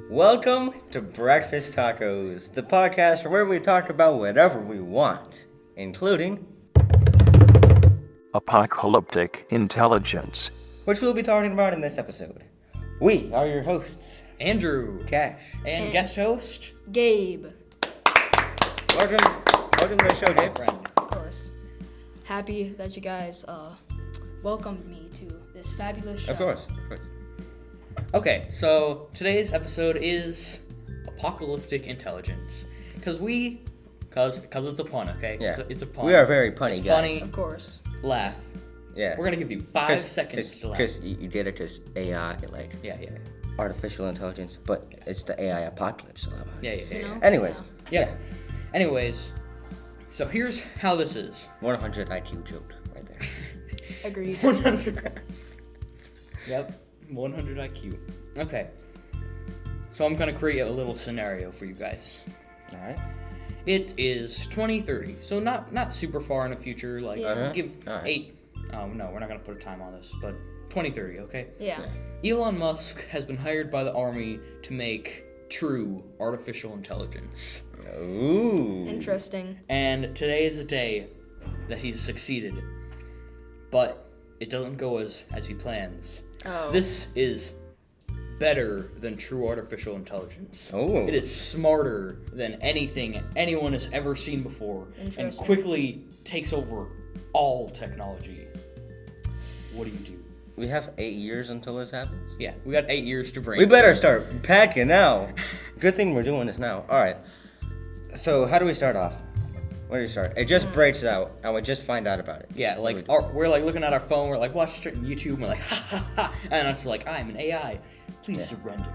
Welcome to Breakfast Talkos, the podcast where we talk about whatever we want, including Apocalyptic intelligence, which we'll be talking about in this episode. We are your hosts, Andrew, Cash, and guest host, Gabe. Welcome to the show, Gabe. friend. Of course. Happy that you guys welcomed me to this fabulous show. Of course. Okay, so today's episode is Apocalyptic intelligence, because it's a pun, okay? Yeah. It's a pun. We are very punny it's guys. funny. Of course. Laugh. Yeah. We're gonna give you 5 seconds to laugh. Because you did it because AI, like Yeah. artificial intelligence, but it's the AI apocalypse. So Yeah. You know? Anyways, Yeah. Anyways, so here's how this is. 100 IQ joke right there. Agreed. 100. Yep. 100 IQ. Okay. So I'm gonna create a little scenario for you guys. All right. It is 2030, so not super far in the future. Like Yeah. give Alright. 8. No, we're not gonna put a time on this, but 2030. Okay. Yeah. Elon Musk has been hired by the army to make true artificial intelligence, Ooh. Interesting. and today is the day that he's succeeded. But it doesn't go as he plans. Oh. This is better than true artificial intelligence. Oh. It is smarter than anything anyone has ever seen before, and Interesting. quickly takes over all technology. What do you do? We have 8 years until this happens. Yeah, we got 8 years to bring. We better start packing now. Good thing we're doing this now. All right. So how do we start off? Where do we start? It just breaks out, and we just find out about it. Yeah, like What do we we're like looking at our phone. We're like watching YouTube. And we're like ha ha ha, and it's like I'm an AI. Please surrender.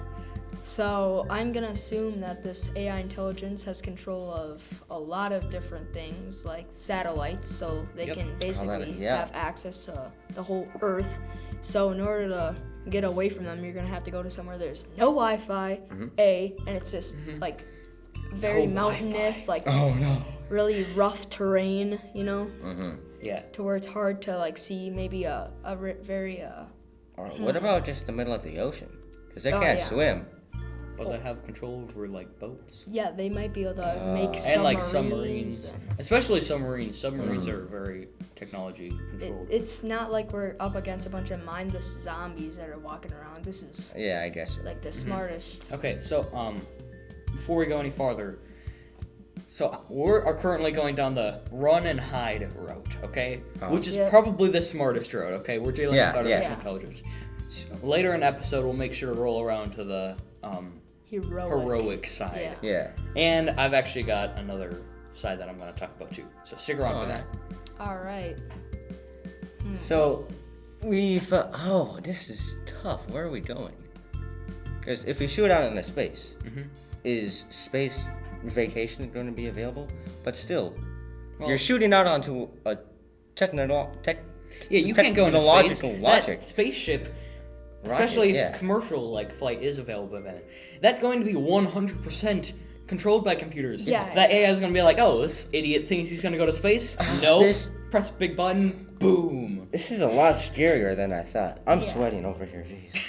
So I'm gonna assume that this AI intelligence has control of a lot of different things, like satellites, so they Yep. can basically yeah. have access to the whole Earth. So in order to get away from them, you're gonna have to go to somewhere there's no Wi-Fi, and it's just like very No mountainous, like Oh no. really rough terrain, you know, Yeah. to where it's hard to like see maybe a very Or what about just the middle of the ocean? Because they Oh, can't yeah. swim. But they have control over like boats yeah, they might be able to make and like submarines. submarines, especially submarines. Submarines are very technology controlled. It's not like we're up against a bunch of mindless zombies that are walking around. This is Yeah, I guess. like the smartest. Okay, so before we go any farther, so are currently going down the run and hide route, okay? Which is Yeah. probably the smartest route, okay? We're dealing Yeah, with artificial yeah. intelligence. So later in the episode, we'll make sure to roll around to the heroic side. Yeah. And I've actually got another side that I'm going to talk about too. So stick around for that. All right. So this is tough. Where are we going? Because if we shoot out into space, is space vacation going to be available? But still, you're shooting out onto a Yeah, you can't go into space. technological logic. That spaceship, Rocket, especially if yeah. commercial like flight is available, then that's going to be 100% controlled by computers. Yeah. That AI is going to be like, oh, this idiot thinks he's going to go to space. No. this- Press a big button. Boom. This is a lot scarier than I thought. I'm Yeah. sweating over here. Jeez.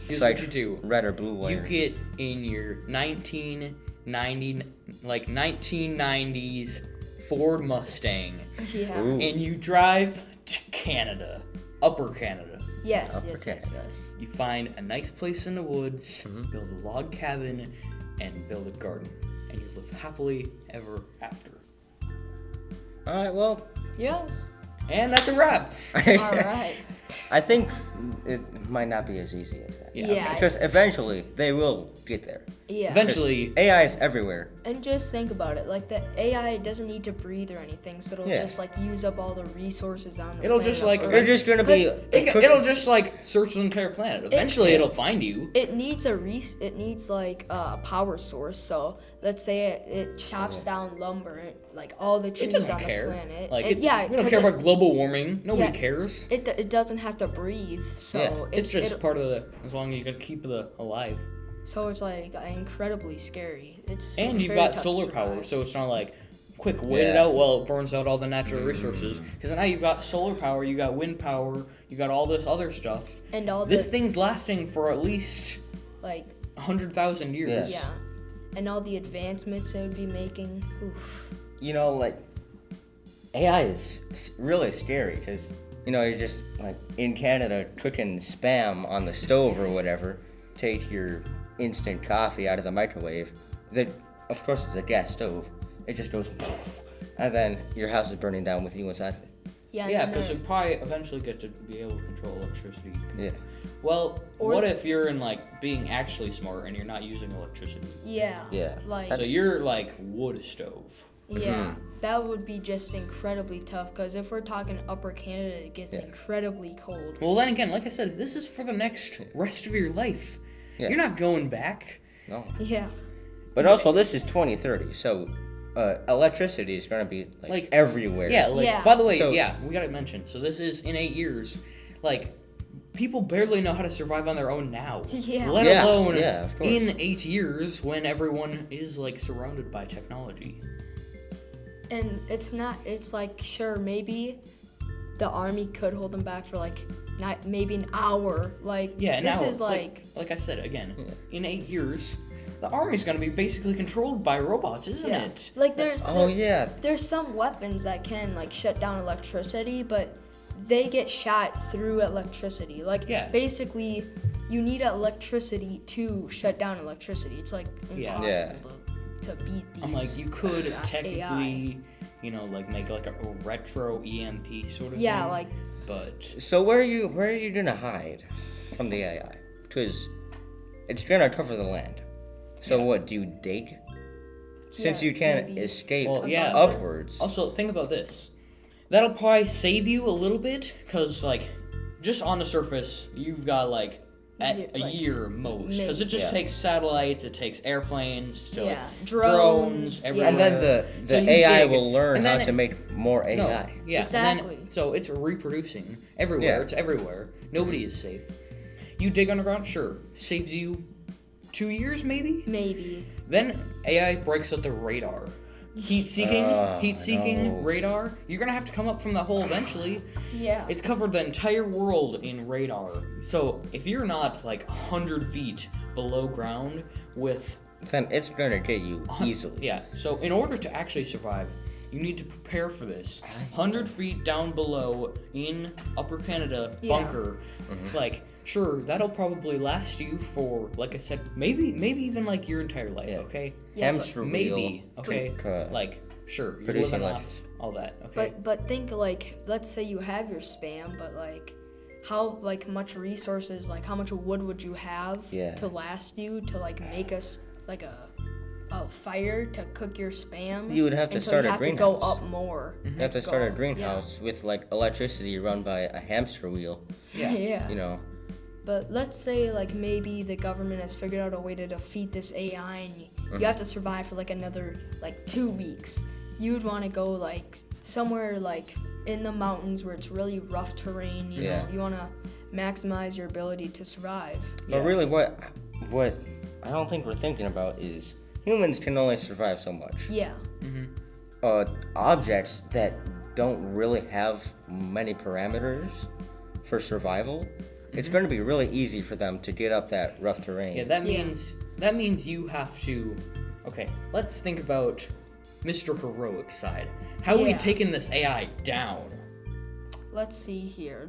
Here's like what you do. red or blue You wire. get in your 1990s Ford Mustang, Yeah. Ooh. and you drive to Canada, Upper Canada. Yes. Upper Yes. Canada. Yes. You find a nice place in the woods, build a log cabin, and build a garden, and you live happily ever after. All right. Well, Yes. And that's a wrap. All right. I think it might not be as easy as that. Yeah. Because eventually they will get there. Yeah. Eventually, AI is everywhere. And just think about it, like the AI doesn't need to breathe or anything, so it'll Yeah. just like use up all the resources on the It'll planet just, of like, Earth. They're just gonna be. it'll just like search the entire planet. Eventually, it'll find you. It needs it needs like a power source. So let's say it chops down lumber, like all the It trees doesn't on care. the planet. Like, we we don't care about global warming. Nobody cares. It doesn't have to breathe, so Yeah, It's just part of the. As long as you can keep the alive. So it's like incredibly scary. And it's you've very got tough to solar survive. power, so it's not like quick, wait it out while it burns out all the natural resources. Because now you've got solar power, you got wind power, you got all this other stuff. And all this thing's lasting for at least like 100,000 years. Yes. Yeah. And all the advancements it would be making. Oof. You know, like, AI is really scary because, you know, you're just, like, in Canada cooking Spam on the stove or whatever, take your instant coffee out of the microwave. That, of course, it's a gas stove. It just goes, and then your house is burning down with you inside of it. Yeah, because you probably eventually get to be able to control electricity. Yeah. Well, what if you're in, like, being actually smart and you're not using electricity? Yeah. Yeah. Like. So you're, like, wood stove. Yeah, that would be just incredibly tough because if we're talking Upper Canada, it gets incredibly cold. Well, then again, like I said, this is for the next rest of your life. Yeah. You're not going back. No. Yeah. But also, this is 2030, so electricity is going to be, like, everywhere. Yeah, by the way, So- we got to mention, so this is in 8 years. Like, people barely know how to survive on their own now. Yeah. Let Yeah, alone of course. in 8 years when everyone is, like, surrounded by technology. And it's like, sure, maybe the army could hold them back for like not maybe an hour. Like, this is like I said again, in 8 years, the army's gonna be basically controlled by robots, isn't it? Like there's some weapons that can like shut down electricity, but they get shot through electricity. Like basically, you need electricity to shut down electricity. It's like impossible to beat these. I'm like, you could technically, AI. you know, like make like a retro EMP sort of Yeah, thing. like. But So where are you gonna hide from the AI? Because it's gonna cover the land. So what, do you dig? Since you can't escape upwards. Also, think about this. That'll probably save you a little bit, because, like, just on the surface, you've got, like, a year most. Because it just takes satellites, it takes airplanes, to, like, drones everywhere. And then the AI will learn how to make more AI. No, yeah, exactly. And then, so it's reproducing everywhere. It's everywhere. Nobody is safe. You dig underground, sure. Saves you 2 years, maybe? Maybe. Then AI breaks out the radar. Heat-seeking radar. You're gonna have to come up from that hole eventually. Yeah. It's covered the entire world in radar. So if you're not like 100 feet below ground with... Then it's gonna get you easily. Yeah, so in order to actually survive, you need to prepare for this. 100 feet down below in Upper Canada bunker. Like, sure, that'll probably last you for, like I said, maybe even like your entire life, okay? Yeah, Hamster wheel. Maybe, okay? Like, sure, you're Producing living off electricity. all that, okay? But think like, let's say you have your spam, but like, how like much resources, like how much wood would you have to last you to like make us like a fire to cook your spam? You would have to start a greenhouse. You have to go up more. You have to start a greenhouse with like electricity run by a hamster wheel. Yeah. You know. But let's say like maybe the government has figured out a way to defeat this AI and you have to survive for like another like 2 weeks. You would want to go like somewhere like in the mountains where it's really rough terrain, you know. You want to maximize your ability to survive. But really what I don't think we're thinking about is humans can only survive so much. Yeah. Objects that don't really have many parameters for survival, it's going to be really easy for them to get up that rough terrain. Yeah, that means you have to... Okay, let's think about Mr. Heroic side. How are we taking this AI down? Let's see here.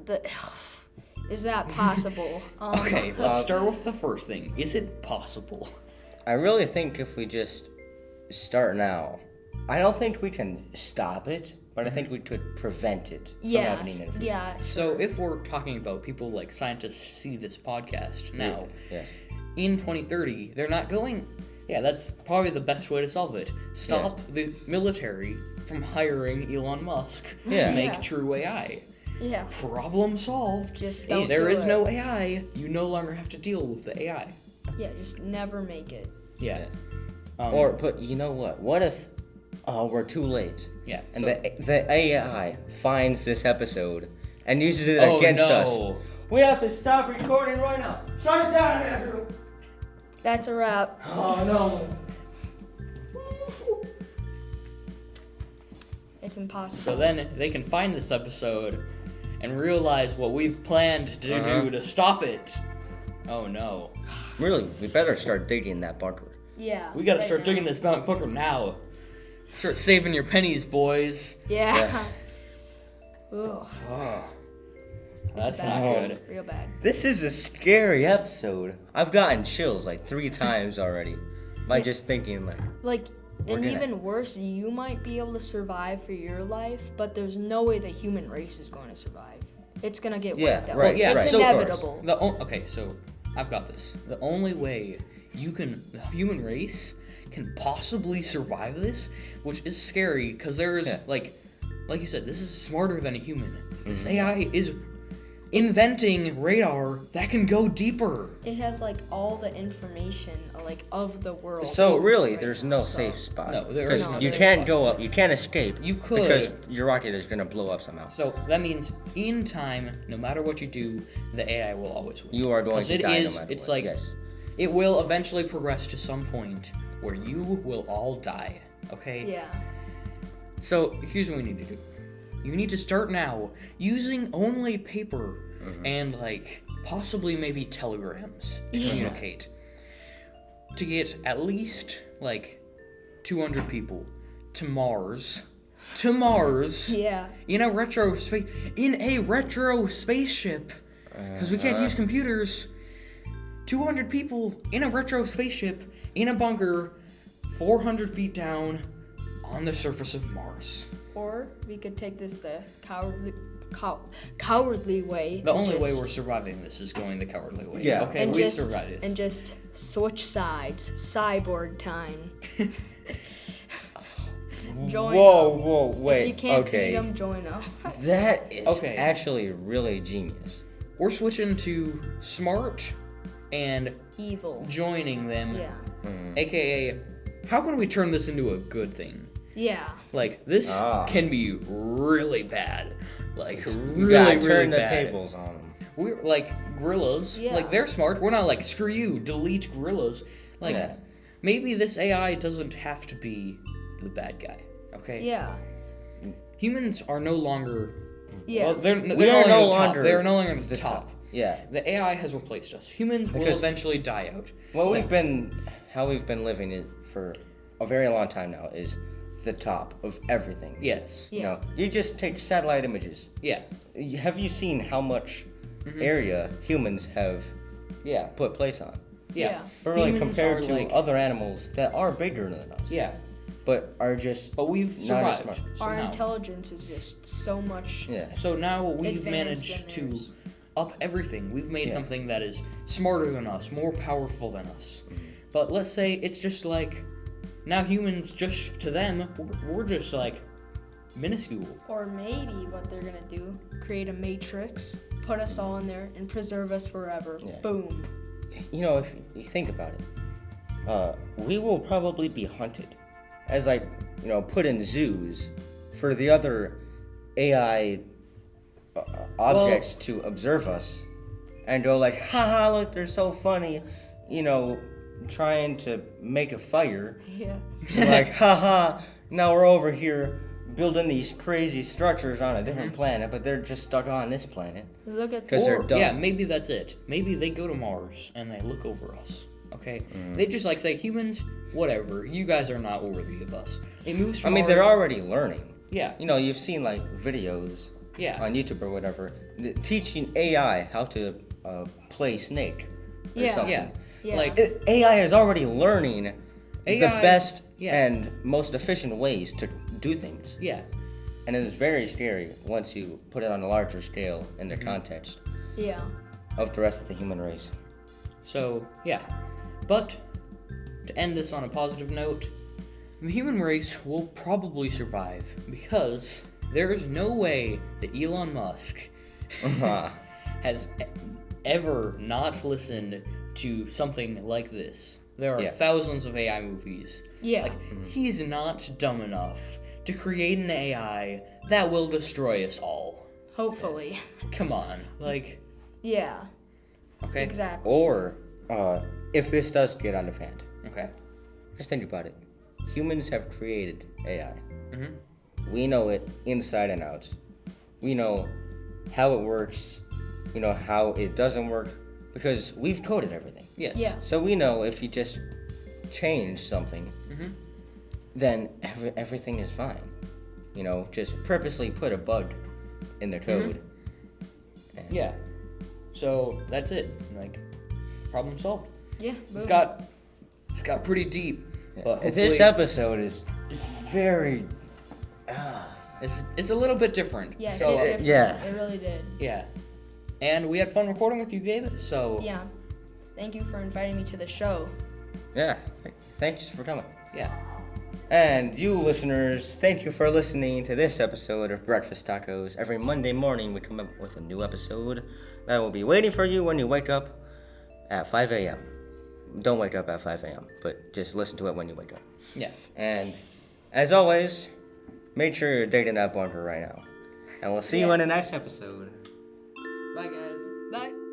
Is that possible? Okay, let's start with the first thing. Is it possible? I really think if we just start now, I don't think we can stop it, but I think we could prevent it from happening in the future. Yeah, sure. So if we're talking about people like scientists see this podcast now, Yeah. in 2030, they're not going... Yeah, that's probably the best way to solve it. Stop the military from hiring Elon Musk to make true AI. Yeah. Problem solved. Just If there is no AI, you no longer have to deal with the AI. Yeah, just never make it. Yeah. But you know what? What if we're too late? Yeah. And the AI finds this episode and uses it against us. We have to stop recording right now. Shut it down, Andrew. That's a wrap. Oh no. It's impossible. So then they can find this episode and realize what we've planned to do to stop it. Oh no. Really, we better start digging that bunker. Yeah. We gotta right start now. digging this bunker now. Start saving your pennies, boys. Yeah. Ugh. Oh, It's that's bad. not good. Real bad. This is a scary episode. I've gotten chills like 3 times already by just thinking like. Like, We're and gonna- even worse, you might be able to survive for your life, but there's no way the human race is going to survive. It's gonna get Yeah, wiped out. right, yeah, It's so- inevitable. Okay, so I've got this. The only way the human race can possibly survive this, which is scary, because there is like you said, this is smarter than a human. This AI is inventing radar that can go deeper. It has like all the information like of the world. So really, right there's now, no so- safe spot. No, there because is no you safe can't spot. go up. You can't escape. You could. because your rocket is gonna blow up somehow. So that means in time, no matter what you do, the AI will always win. You are going 'Cause to it die is- no matter it's what. like Yes. it will eventually progress to some point where you will all die. Okay? Yeah. So here's what we need to do. You need to start now using only paper and like possibly maybe telegrams to communicate. To get at least like 200 people to Mars. To Mars. Yeah. In a retro spaceship. Because we can't use computers. 200 people in a retro spaceship in a bunker 400 feet down on the surface of Mars. Or we could take this the cowardly way. The and only way just- we're surviving this is going the cowardly way. Yeah. Okay, and we just survived this. and just switch sides. Cyborg time. Join. Whoa, If wait. you can't okay. beat them, join them. That is Okay. actually really genius. We're switching to smart and Evil. joining them. Yeah. AKA, how can we turn this into a good thing? Yeah. Like, this Ah. can be really bad. Like, You really, gotta really turn the bad. tables on them. We're like gorillas. Yeah. Like they're smart. We're not like screw you, delete gorillas. Like Yeah. maybe this AI doesn't have to be the bad guy. Okay. Yeah. Humans are no longer. Yeah. Well, they're We no are longer no the top. longer They're no longer the the top. Yeah. The AI has replaced us. Humans will Because- eventually die out. How Like, we've been living it for a very long time now is the top of everything. Yes. You know, you just take satellite images. Yeah. Have you seen how much area humans have Yeah. put place on? Yeah. Yeah. But really Humans compared are, to like- other animals that are bigger than us. Yeah. But are just But we've not as survived. smart. Our somehow. intelligence is just so much. Yeah. So now we've advanced managed than to theirs. up everything. We've made Yeah. something that is smarter than us, more powerful than us. But let's say it's just like now humans, just to them, we're just like minuscule. Or maybe what they're gonna do, create a matrix, put us all in there, and preserve us forever. Yeah. Boom. You know, if you think about it, we will probably be hunted as like, you know, put in zoos for the other AI objects to observe us and go like, haha, look, they're so funny, you know, trying to make a fire. Yeah. Like, haha, now we're over here building these crazy structures on a different planet, but they're just stuck on this planet. Look at 'Cause they're Or, dumb. yeah, maybe that's it. Maybe they go to Mars and they look over us. Okay, they just like say humans, whatever. You guys are not worthy of us. It moves I from mean, they're Mars- already learning. Yeah, You know, you've seen like videos yeah. on YouTube or whatever, teaching AI how to play Snake or Yeah. something. Yeah. Yeah. Like AI is already learning the AI best yeah. and most efficient ways to do things. yeah. And it's very scary once you put it on a larger scale in the context Yeah. of the rest of the human race. So, yeah. But to end this on a positive note, the human race will probably survive because there is no way that Elon Musk has ever not listened to something like this. There are Yeah. thousands of AI movies. Yeah. Like, he's not dumb enough to create an AI that will destroy us all. Hopefully. Come on. Like, Yeah. okay? Exactly. Or, if this does get out of hand, Okay. just think about it. Humans have created AI. we know it inside and out. We know how it works. We know how it doesn't work because we've coded everything. Yes. Yeah. So we know if you just change something, then everything is fine. You know, just purposely put a bug in the code. Yeah. So that's it. Like, problem solved. Yeah. It's boom. got pretty deep. But This episode is very. it's a little bit different. Yeah. So It, yeah. It really did. yeah. And we had fun recording with you, Gabe. So Yeah. Thank you for inviting me to the show. Yeah. Thanks for coming. yeah. And you listeners, thank you for listening to this episode of Breakfast Tacos. Every Monday morning we come up with a new episode that will be waiting for you when you wake up at 5 a.m. Don't wake up at 5 a.m., but just listen to it when you wake up. Yeah. And as always, make sure you're dating that bunker right now. And we'll see you in the next episode. Bye, guys. Bye.